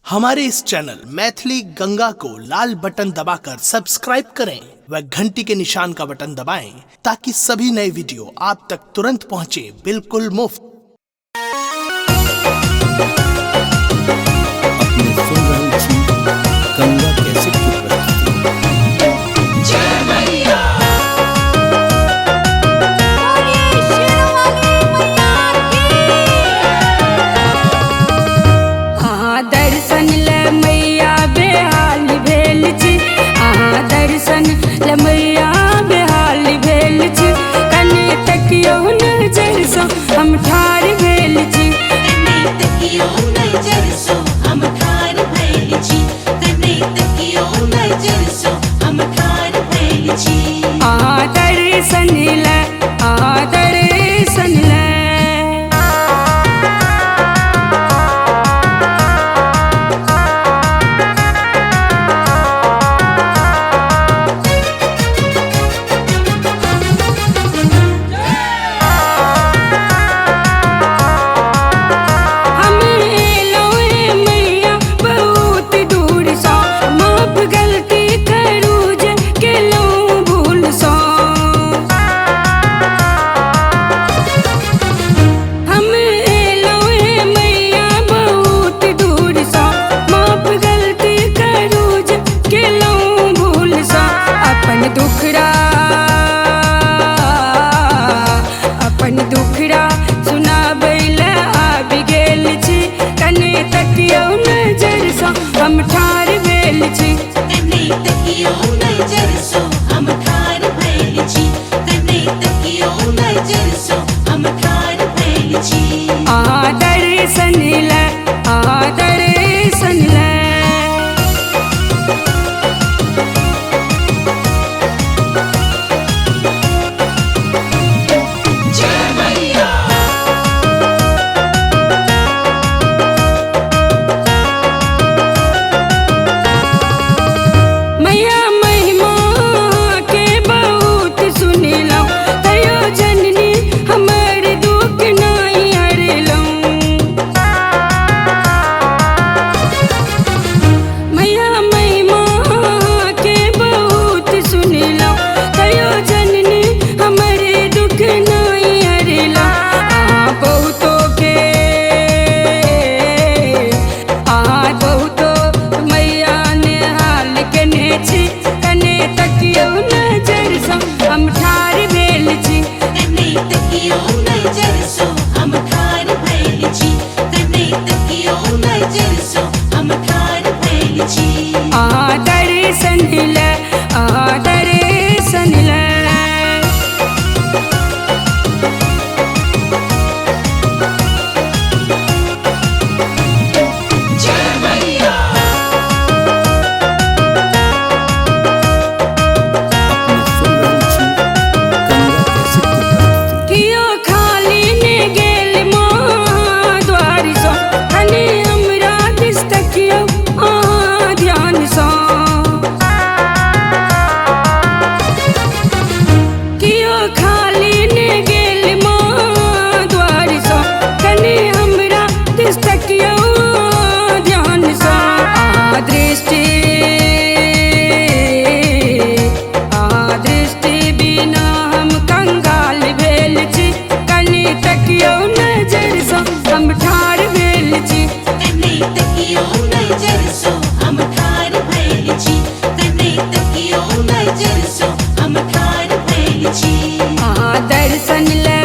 हमारे इस चैनल मैथिली गंगा को लाल बटन दबाकर सब्सक्राइब करें व घंटी के निशान का बटन दबाएं ताकि सभी नए वीडियो आप तक तुरंत पहुंचे बिल्कुल मुफ्त। अपने सुन रहे छी गंगा कैसे की प्रस्तुति। जय मैया दर्शन ले मैया बेहाल भेल छी, अहाँ दर्शन ले मैया बेहाल भेल छी, कने तकियो नजर सँ हम ठाढ़ भेल छी, कने तकियो नजर सँ हम ठाढ़ भेल छी, कने तकियो नजर सँ हम ठाढ़ भेल छी। अहाँ दर्शन ले, अहाँ दर्शन ले। दुखड़ा सुनाबै ले आबि गेल छी, कने तकियो नजर सँ हम ठाढ़ भेल छी, कने तकियो नजर सँ हम ठाढ़ भेल छी, कने तकियो नजर सँ हम ठाढ़ भेल छी। अहाँ दर्शन ले, अहाँ दर्शन ले। हम ठाढ़ भेल छी, कने तकियो नजर सँ हम ठाढ़ भेल छी, कने तकियो नजर सँ हम ठाढ़ भेल छी। अहाँ दर्शन ले, अहाँ दर्शन ले। जय मैया अपने सुन रहे छी गंगा कैसे की प्रस्तुति। कियो खाली ने गेल माँ द्वार सँ, कने हमरा दिस तकियो अहाँ ध्यान सँ, कियो खाली ने गेल माँ द्वार सँ, कने हमरा दिस तकियो ध्यान सँ। अहाँ दृष्टि, अहाँ दृष्टि बिना हम कंगाल भेल छी, कने तकियो नजर सँ हम ठाढ़ भेल छी, कने तकियो नजर सँ हम ठाढ़ भेल छी, कने तकियो नजर सँ हम ठाढ़ भेल छी। अहाँ दर्शन ले